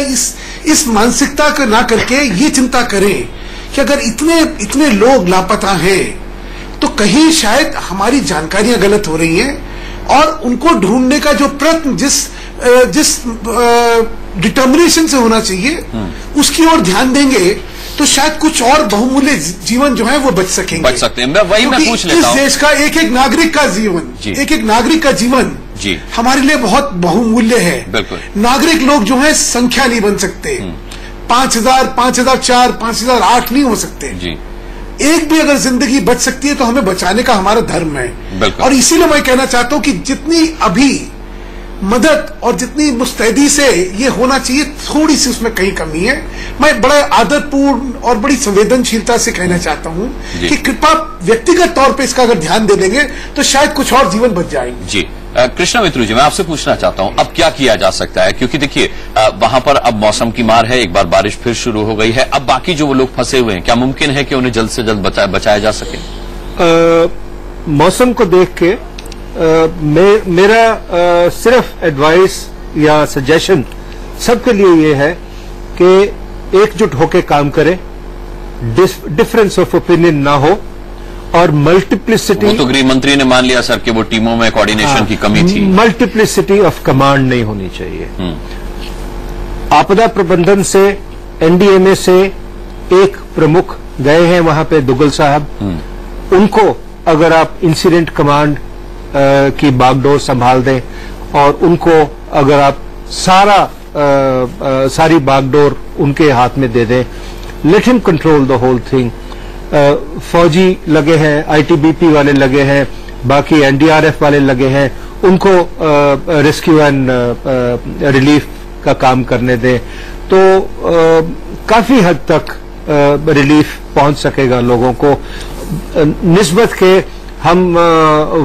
इस मानसिकता को ना करके ये चिंता करें कि अगर इतने लोग लापता हैं तो कहीं शायद हमारी जानकारियां गलत हो रही हैं, और उनको ढूंढने का जो प्रयत्न जिस डिटर्मिनेशन से होना चाहिए उसकी ओर ध्यान देंगे तो शायद कुछ और बहुमूल्य जीवन जो है वो बच सकते हैं। मैं पूछ लेता हूं, इस देश का एक एक नागरिक का जीवन जी हमारे लिए बहुत बहुमूल्य है। बिल्कुल। नागरिक लोग जो है संख्या नहीं बन सकते, 5000, 5004, 5008 नहीं हो सकते जी। एक भी अगर जिंदगी बच सकती है तो हमें बचाने का हमारा धर्म है। और इसीलिए मैं कहना चाहता हूं कि जितनी अभी मदद और जितनी मुस्तैदी से ये होना चाहिए, थोड़ी सी उसमें कहीं कमी है। मैं बड़ा आदरपूर्ण और बड़ी संवेदनशीलता से कहना चाहता हूं कि कृपा व्यक्तिगत तौर पे इसका अगर ध्यान दे देंगे तो शायद कुछ और जीवन बच जाएंगे। जी कृष्णा मित्रू जी, मैं आपसे पूछना चाहता हूं अब क्या किया जा सकता है, क्योंकि देखिए वहां पर अब मौसम की मार है, एक बार बारिश फिर शुरू हो गई है, अब बाकी जो वो लोग फंसे हुए हैं, क्या मुमकिन है कि उन्हें जल्द से जल्द बचाया जा सके? मौसम को देख के मेरा सिर्फ एडवाइस या सजेशन सबके लिए ये है कि एकजुट होकर काम करें, डिफरेंस ऑफ ओपिनियन ना हो, और मल्टीप्लिसिटी। वो तो गृह मंत्री ने मान लिया सर कि वो टीमों में कोऑर्डिनेशन की कमी थी। मल्टीप्लिसिटी ऑफ कमांड नहीं होनी चाहिए। आपदा प्रबंधन से एनडीएमए से एक प्रमुख गए हैं वहां पे, दुग्गल साहब, उनको अगर आप इंसिडेंट कमांड की बागडोर संभाल दें और उनको अगर आप सारी बागडोर उनके हाथ में दे दें, let him control the whole thing. फौजी लगे हैं, आईटीबीपी वाले लगे हैं, बाकी एनडीआरएफ वाले लगे हैं, उनको रेस्क्यू एंड रिलीफ का काम करने दें तो काफी हद तक रिलीफ पहुंच सकेगा लोगों को। निस्बत के हम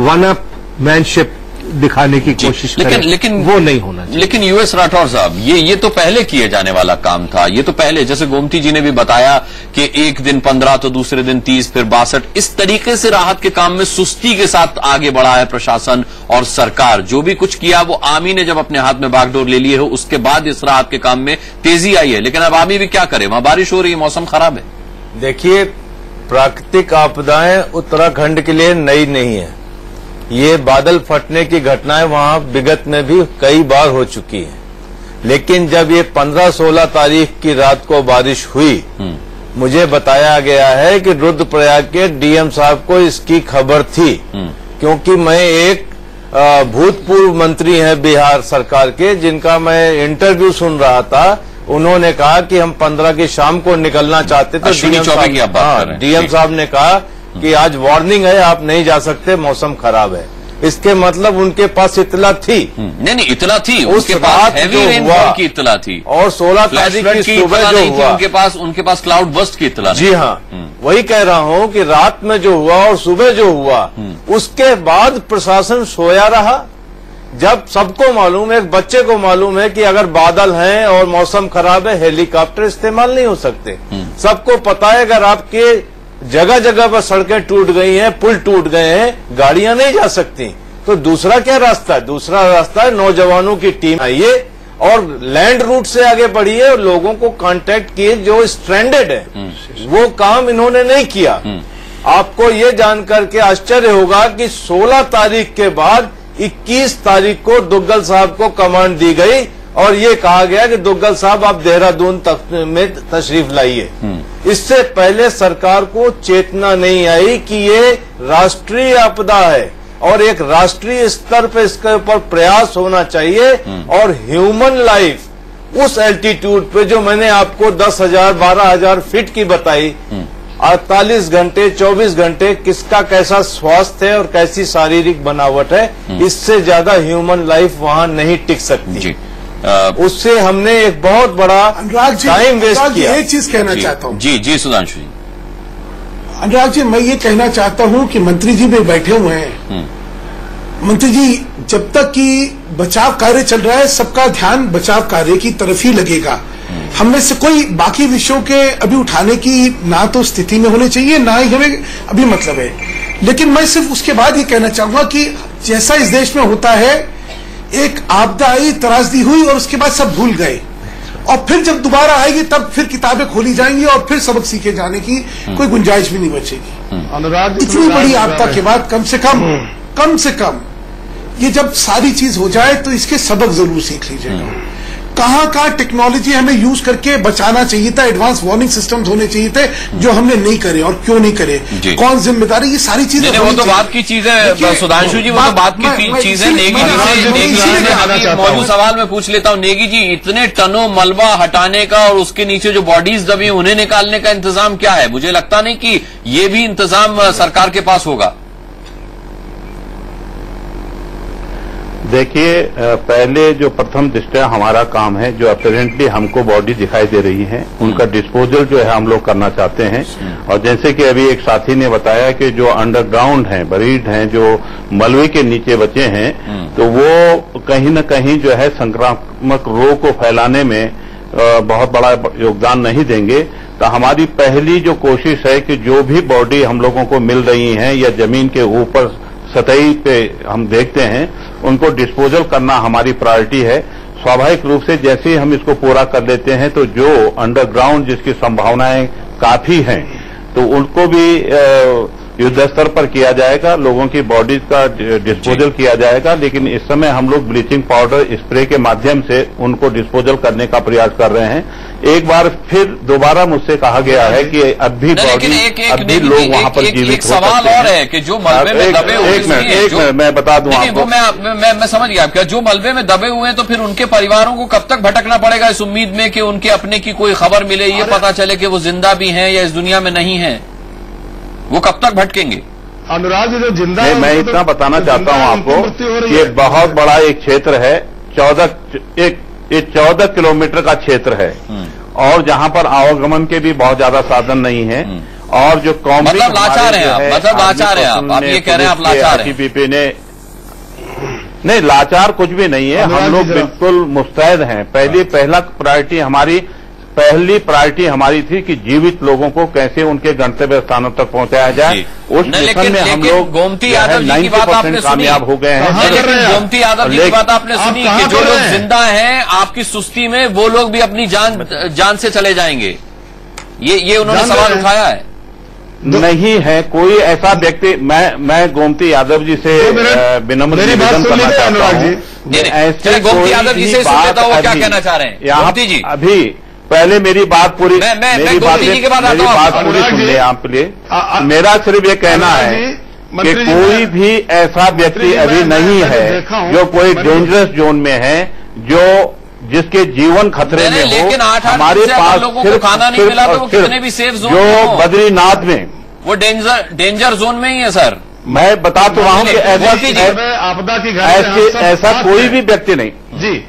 वन अप मैनशिप दिखाने की कोशिश करें, लेकिन वो नहीं होना चाहिए। लेकिन यूएस राठौर साहब, ये तो पहले किए जाने वाला काम था। ये तो पहले, जैसे गोमती जी ने भी बताया कि एक दिन 15 तो दूसरे दिन 30 फिर 62, इस तरीके से राहत के काम में सुस्ती के साथ आगे बढ़ा है प्रशासन और सरकार। जो भी कुछ किया वो आर्मी ने जब अपने हाथ में बागडोर ले लिए हो उसके बाद इस राहत के काम में तेजी आई है। लेकिन अब आर्मी भी क्या करे, वहां बारिश हो रही है, मौसम खराब है। देखिए, प्राकृतिक आपदाएं उत्तराखंड के लिए नई नहीं है। ये बादल फटने की घटनाएं वहां विगत में भी कई बार हो चुकी हैं, लेकिन जब ये 15-16 तारीख की रात को बारिश हुई, मुझे बताया गया है कि रुद्रप्रयाग के डीएम साहब को इसकी खबर थी, क्योंकि मैं एक भूतपूर्व मंत्री हैं बिहार सरकार के, जिनका मैं इंटरव्यू सुन रहा था। उन्होंने कहा कि हम 15 की शाम को निकलना चाहते थे, डीएम साहब ने कहा कि आज वार्निंग है, आप नहीं जा सकते, मौसम खराब है। इसके मतलब उनके पास इतला थी। नहीं, इतला थी, उनके पास हैवी रेनफॉल की इतला थी, और 16 तारीख की सुबह जो हुआ उनके पास क्लाउड बस्ट की इतला। जी हाँ, वही कह रहा हूं कि रात में जो हुआ और सुबह जो हुआ, उसके बाद प्रशासन सोया रहा। जब सबको मालूम है, एक बच्चे को मालूम है कि अगर बादल हैं और मौसम खराब है, हेलीकॉप्टर इस्तेमाल नहीं हो सकते। सबको पता है अगर आपके जगह जगह पर सड़कें टूट गई हैं, पुल टूट गए हैं, गाड़ियां नहीं जा सकती, तो दूसरा क्या रास्ता है? दूसरा रास्ता है नौजवानों की टीम आइए और लैंड रूट से आगे बढ़िए और लोगों को कांटेक्ट किए जो स्ट्रैंडेड है। वो काम इन्होंने नहीं किया। आपको ये जानकर के आश्चर्य होगा कि 16 तारीख के बाद 21 तारीख को दुग्गल साहब को कमांड दी गई और ये कहा गया कि दुग्गल साहब आप देहरादून में तशरीफ लाइए। इससे पहले सरकार को चेतना नहीं आई कि ये राष्ट्रीय आपदा है और एक राष्ट्रीय स्तर पर इसके ऊपर प्रयास होना चाहिए। और ह्यूमन लाइफ उस एल्टीट्यूड पे जो मैंने आपको 10,000 12,000 फीट की बताई, 48 घंटे 24 घंटे किसका कैसा स्वास्थ्य है और कैसी शारीरिक बनावट है, इससे ज्यादा ह्यूमन लाइफ वहां नहीं टिक सकती। उससे हमने एक बहुत बड़ा टाइम वेस्ट किया। एक चीज कहना चाहता हूँ। जी सुधांशु जी। अनुराग जी, मैं ये कहना चाहता हूँ कि मंत्री जी भी बैठे हुए हैं। मंत्री जी, जब तक कि बचाव कार्य चल रहा है, सबका ध्यान बचाव कार्य की तरफ ही लगेगा। हम में से कोई बाकी विषयों के अभी उठाने की ना तो स्थिति में होने चाहिए, ना ही हमें अभी मतलब है। लेकिन मैं सिर्फ उसके बाद ये कहना चाहूंगा कि जैसा इस देश में होता है, एक आपदा आई, त्रासदी हुई और उसके बाद सब भूल गए, और फिर जब दोबारा आएगी तब फिर किताबें खोली जाएंगी और फिर सबक सीखे जाने की कोई गुंजाइश भी नहीं बचेगी। अनुराग, इतनी बड़ी आपदा के बाद कम से कम ये जब सारी चीज हो जाए तो इसके सबक जरूर सीख लीजिएगा। कहाँ टेक्नोलॉजी हमें यूज करके बचाना चाहिए था, एडवांस वार्निंग सिस्टम्स होने चाहिए थे जो हमने नहीं करे, और क्यों नहीं करे, कौन जिम्मेदारी, ये सारी चीजें वो तो बात की चीज है सुधांशु जी, वो तो बात की चीज है। नेगी जी से मौजूद सवाल मैं पूछ लेता हूँ। नेगी जी, इतने टनों मलबा हटाने का और उसके नीचे जो बॉडीज दबी उन्हें निकालने का इंतजाम क्या है? मुझे लगता नहीं कि ये भी इंतजाम सरकार के पास होगा। देखिए, पहले जो प्रथम दृष्टया हमारा काम है, जो अपेरेंटली हमको बॉडी दिखाई दे रही है, उनका डिस्पोजल जो है हम लोग करना चाहते हैं। और जैसे कि अभी एक साथी ने बताया कि जो अंडरग्राउंड हैं, बरीड हैं, जो मलबे के नीचे बचे हैं, तो वो कहीं न कहीं जो है संक्रामक रोग को फैलाने में बहुत बड़ा योगदान नहीं देंगे। तो हमारी पहली जो कोशिश है कि जो भी बॉडी हम लोगों को मिल रही है या जमीन के ऊपर सतही पे हम देखते हैं, उनको डिस्पोजल करना हमारी प्रायोरिटी है। स्वाभाविक रूप से जैसे ही हम इसको पूरा कर लेते हैं तो जो अंडरग्राउंड जिसकी संभावनाएं काफी हैं, तो उनको भी युद्ध स्तर पर किया जाएगा, लोगों की बॉडीज का डिस्पोजल किया जाएगा। लेकिन इस समय हम लोग ब्लीचिंग पाउडर स्प्रे के माध्यम से उनको डिस्पोजल करने का प्रयास कर रहे हैं। एक बार फिर दोबारा मुझसे कहा गया है कि अब भी बॉडी, अब भी लोग वहां पर जीवित हो सकते हैं। सवाल और है कि जो मलबे में दबे हुए, एक मिनट मैं बता दूं आपको। मैं समझ गया क्या, जो मलबे में दबे हुए हैं तो फिर उनके परिवारों को कब तक भटकना पड़ेगा इस उम्मीद में कि उनके अपने की कोई खबर मिले, ये पता चले कि वो जिंदा भी हैं या इस दुनिया में नहीं है? वो कब तक भटकेंगे? अनुराग, जो जिंदा है, मैं इतना बताना चाहता हूं आपको कि बहुत बड़ा एक क्षेत्र है, 14 किलोमीटर का क्षेत्र है, और जहां पर आवागमन के भी बहुत ज्यादा साधन नहीं है। और जो कौम मतलब लाचार है आप, मतलब लाचार है आप ये कह रहे हैं, आप लाचार हैं। आईटीबीपी ने नहीं, लाचार कुछ भी नहीं है, हम लोग बिल्कुल मुस्तैद हैं। पहली प्रायोरिटी हमारी थी कि जीवित लोगों को कैसे उनके गंतव्य स्थानों तक पहुंचाया जाए। उस मिशन में हम लोग गोमती यादव जी की बात आपने सुनी, कामयाब हो गए हैं। गोमती यादव जी की बात आपने सुनी कि जो लोग जिंदा हैं आपकी सुस्ती में, वो लोग भी अपनी जान से चले जाएंगे, ये उन्होंने सवाल उठाया है। नहीं है कोई ऐसा व्यक्ति। मैं गोमती यादव जी से विनम्र निवेदन करना चाहता हूँ। गोमती यादव जी से सुन लेता हूँ, क्या कहना चाह रहे हैं गोमती जी? अभी पहले मेरी बात पूरी, मेरी बात पूरी सुन ले आप प्लीज। मेरा सिर्फ ये कहना है कि कोई भी ऐसा व्यक्ति अभी नहीं है जो कोई डेंजरस जोन में है, जिसके जीवन खतरे में हो। लेकिन हमारे पास सिर्फ खाना नहीं मिला तो वो कितने भी सेफ जोन जो बद्रीनाथ में, वो डेंजर जोन में ही है सर। मैं बता तो रहा हूँ कि आपदा की ऐसा कोई भी व्यक्ति नहीं जी।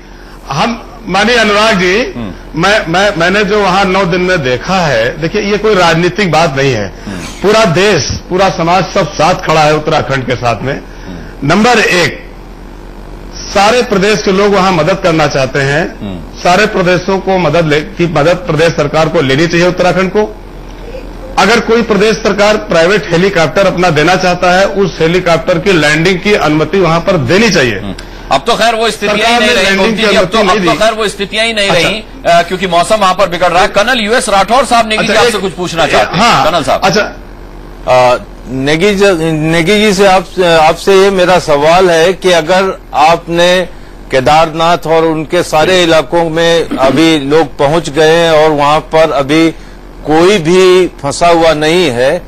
हम मानिए अनुराग जी, मैंने जो वहां 9 दिन में देखा है, देखिए ये कोई राजनीतिक बात नहीं है। पूरा देश, पूरा समाज सब साथ खड़ा है उत्तराखंड के साथ में। नंबर 1, सारे प्रदेश के लोग वहां मदद करना चाहते हैं। सारे प्रदेशों को मदद प्रदेश सरकार को लेनी चाहिए। उत्तराखंड को अगर कोई प्रदेश सरकार प्राइवेट हेलीकॉप्टर अपना देना चाहता है, उस हेलीकॉप्टर की लैंडिंग की अनुमति वहां पर देनी चाहिए। अब तो खैर वो स्थितियां ही नहीं रही, अब तो खैर वो स्थितियां ही नहीं रही, क्योंकि मौसम वहां पर बिगड़ रहा है। कर्नल यूएस राठौर साहब नेगी जी आपसे कुछ पूछना चाहते हैं। कर्नल साहब। अच्छा, नेगी जी से आपसे ये मेरा सवाल है कि अगर आपने केदारनाथ और उनके सारे इलाकों में अभी लोग पहुंच गए हैं और वहां पर अभी कोई भी फंसा हुआ नहीं है,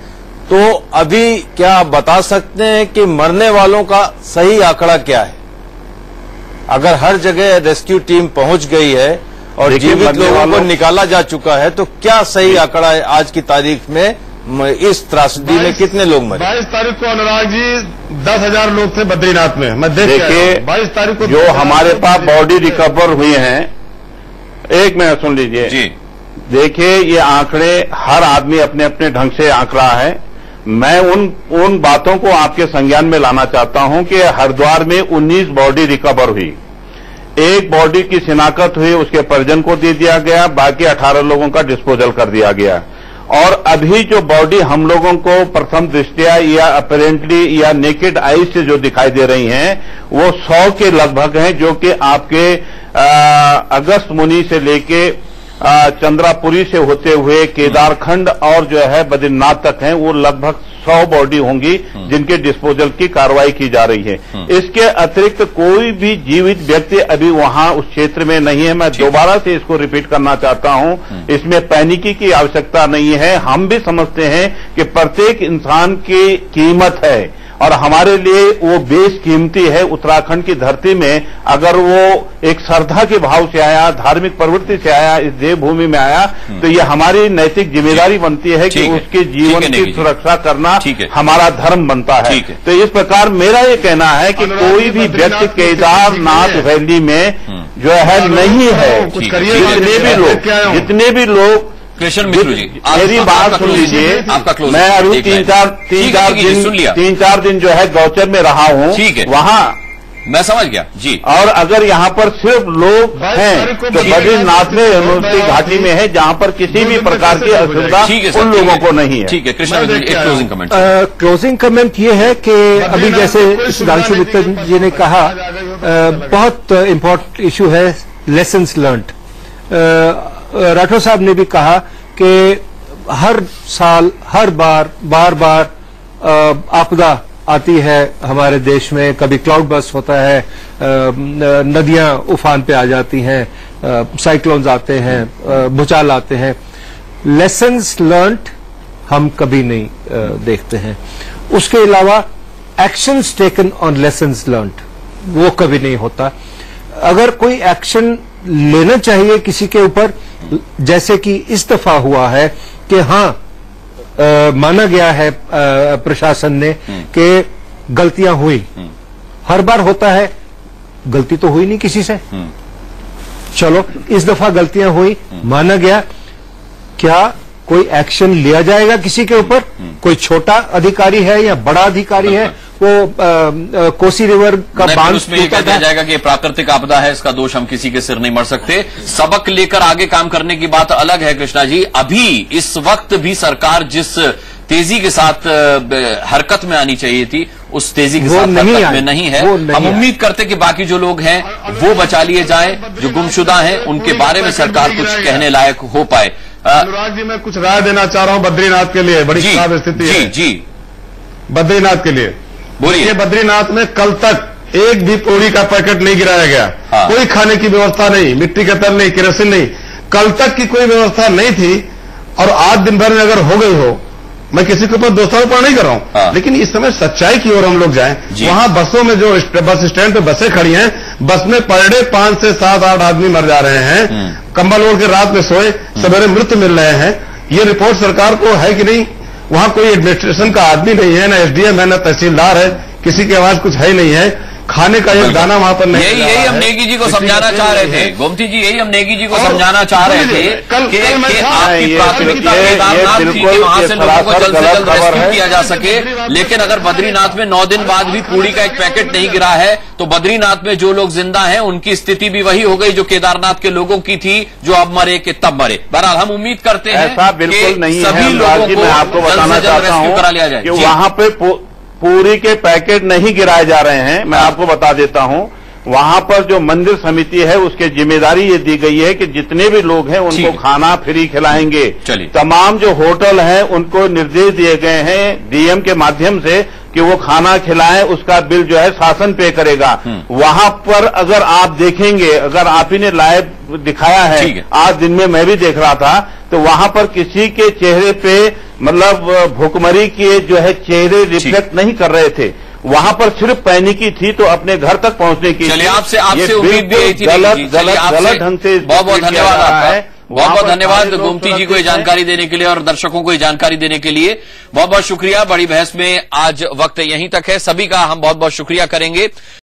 तो अभी क्या आप बता सकते हैं कि मरने वालों का सही आंकड़ा क्या है? अगर हर जगह रेस्क्यू टीम पहुंच गई है और जीवित लोगों को निकाला जा चुका है, तो क्या सही आंकड़ा है आज की तारीख में इस त्रासदी में कितने लोग मरे? 22 तारीख को अनुराग जी 10,000 लोग थे बद्रीनाथ में। मैं देखिए 22 तारीख को जो हमारे पास बॉडी रिकवर हुई हैं, एक मिनट सुन लीजिए जी। देखिए ये आंकड़े हर आदमी अपने अपने ढंग से आंक रहा है। मैं उन बातों को आपके संज्ञान में लाना चाहता हूं कि हरिद्वार में 19 बॉडी रिकवर हुई, एक बॉडी की शिनाख्त हुई, उसके परिजन को दे दिया गया, बाकी 18 लोगों का डिस्पोजल कर दिया गया। और अभी जो बॉडी हम लोगों को प्रथम दृष्टिया या अपेरेंटली या नेकेड आई से जो दिखाई दे रही हैं वो 100 के लगभग हैं, जो कि आपके अगस्त मुनि से लेके चंद्रापुरी से होते हुए केदारखंड और जो है बद्रीनाथ तक हैं। वो लगभग 100 बॉडी होंगी जिनके डिस्पोजल की कार्रवाई की जा रही है। इसके अतिरिक्त कोई भी जीवित व्यक्ति अभी वहां उस क्षेत्र में नहीं है। मैं दोबारा से इसको रिपीट करना चाहता हूं, इसमें पैनिकी की आवश्यकता नहीं है। हम भी समझते हैं कि प्रत्येक इंसान की कीमत है और हमारे लिए वो बेशकीमती है। उत्तराखंड की धरती में अगर वो एक श्रद्धा के भाव से आया, धार्मिक प्रवृत्ति से आया, इस देवभूमि में आया, तो ये हमारी नैतिक जिम्मेदारी बनती है कि उसके जीवन की सुरक्षा करना हमारा धर्म बनता है। तो इस प्रकार मेरा ये कहना है कि कोई भी व्यक्ति केदारनाथ वैली में जो है नहीं है। जितने भी लोग कृष्ण मिश्र जी, मेरी बात सुन लीजिए। मैं अभी तीन चार दिन जो है गौचर में रहा हूँ, ठीक है, वहाँ मैं समझ गया जी। और अगर यहाँ पर सिर्फ लोग हैं तो बद्रीनाथ में यमुनोत्री घाटी में है, जहाँ पर किसी भी प्रकार की असुविधा उन लोगों को नहीं है। ठीक है कृष्ण मिश्र जी, एक क्लोजिंग कमेंट। क्लोजिंग कमेंट ये है कि अभी जैसे सुधांशु मित्तल जी ने कहा, बहुत इम्पोर्टेंट इशू है लेसन्स लर्न्ड। राठौर साहब ने भी कहा कि हर साल हर बार आपदा आती है हमारे देश में। कभी क्लाउड बस्ट होता है, नदियां उफान पे आ जाती हैं, साइक्लोन्स आते हैं, भूचाल आते हैं। लेसन्स लर्न्ड हम कभी नहीं देखते हैं। उसके अलावा actions taken on lessons learned वो कभी नहीं होता। अगर कोई एक्शन लेना चाहिए किसी के ऊपर, जैसे कि इस दफा हुआ है कि हाँ माना गया है प्रशासन ने कि गलतियां हुई। हर बार होता है, गलती तो हुई नहीं किसी से, चलो इस दफा गलतियां हुई, माना गया। क्या कोई एक्शन लिया जाएगा किसी के ऊपर? कोई छोटा अधिकारी है या बड़ा अधिकारी है, वो कोसी रिवर का बांध उसमें ये कह दिया जाएगा कि प्राकृतिक आपदा है, इसका दोष हम किसी के सिर नहीं मर सकते। सबक लेकर आगे काम करने की बात अलग है कृष्णा जी। अभी इस वक्त भी सरकार जिस तेजी के साथ हरकत में आनी चाहिए थी, उस तेजी के साथ हरकत में नहीं है। हम उम्मीद करते कि बाकी जो लोग हैं वो बचा लिए जाए, जो गुमशुदा हैं उनके बारे में सरकार कुछ कहने लायक हो पाए। अनुराग जी, मैं कुछ राय देना चाह रहा हूं बद्रीनाथ के लिए। बड़ी खराब स्थिति है जी बद्रीनाथ के लिए। बोलिए। बद्रीनाथ में कल तक एक भी पौड़ी का पैकेट नहीं गिराया गया। कोई खाने की व्यवस्था नहीं, मिट्टी का तेल नहीं, केरोसिन नहीं, कल तक की कोई व्यवस्था नहीं थी। और आज दिन भर में अगर हो गई हो, मैं किसी के ऊपर दोषारोपण नहीं कर रहा हूं, लेकिन इस समय सच्चाई की ओर हम लोग जाएं। वहां बसों में जो बस स्टैंड पे बसें खड़ी हैं, बस में पर डे 5 से 7-8 आदमी मर जा रहे हैं। कंबल ओढ़ के रात में सोए, सवेरे मृत मिल रहे हैं। ये रिपोर्ट सरकार को है कि नहीं? वहां कोई एडमिनिस्ट्रेशन का आदमी नहीं है, ना एसडीएम है, ना तहसीलदार है, किसी के आवाज कुछ है ही नहीं है। खाने का एक दाना वहां पर नहीं। यही हम नेगी जी को समझाना चाह रहे थे गोमती जी, यही हम नेगी जी को समझाना चाह रहे थे कि आपकी प्राथमिकता केदारनाथ थी कि वहां से लोगों को जल्द से जल्द रेस्क्यू किया जा सके। लेकिन अगर बद्रीनाथ में 9 दिन बाद भी पूड़ी का एक पैकेट नहीं गिरा है, तो बद्रीनाथ में जो लोग जिंदा हैं उनकी स्थिति भी वही हो गई जो केदारनाथ के लोगों की थी, जो अब मरे कि तब मरे। बहरहाल हम उम्मीद करते हैं कि सभी लोगों को आपको बताना चाहता हूं करा लिया जाए। वहां पे पूरी के पैकेट नहीं गिराए जा रहे हैं। मैं आपको बता देता हूं, वहां पर जो मंदिर समिति है उसके जिम्मेदारी ये दी गई है कि जितने भी लोग हैं उनको खाना फ्री खिलाएंगे। तमाम जो होटल हैं उनको निर्देश दिए गए हैं डीएम के माध्यम से कि वो खाना खिलाएं, उसका बिल जो है शासन पे करेगा। वहां पर अगर आप देखेंगे, अगर आप ही ने लाइव दिखाया है, आज दिन में मैं भी देख रहा था, तो वहां पर किसी के चेहरे पे मतलब भूखमरी के जो है चेहरे रिफ्लेक्ट नहीं कर रहे थे। वहां पर सिर्फ पैनिकी थी तो अपने घर तक पहुंचने की। चलिए आपसे उम्मीद भी यही थी। गलत ढंग से बहुत बहुत धन्यवाद आपका। बहुत बहुत धन्यवाद गोमती जी को ये जानकारी देने के लिए और दर्शकों को ये जानकारी देने के लिए बहुत बहुत शुक्रिया। बड़ी बहस में आज वक्त यहीं तक है। सभी का हम बहुत बहुत शुक्रिया करेंगे।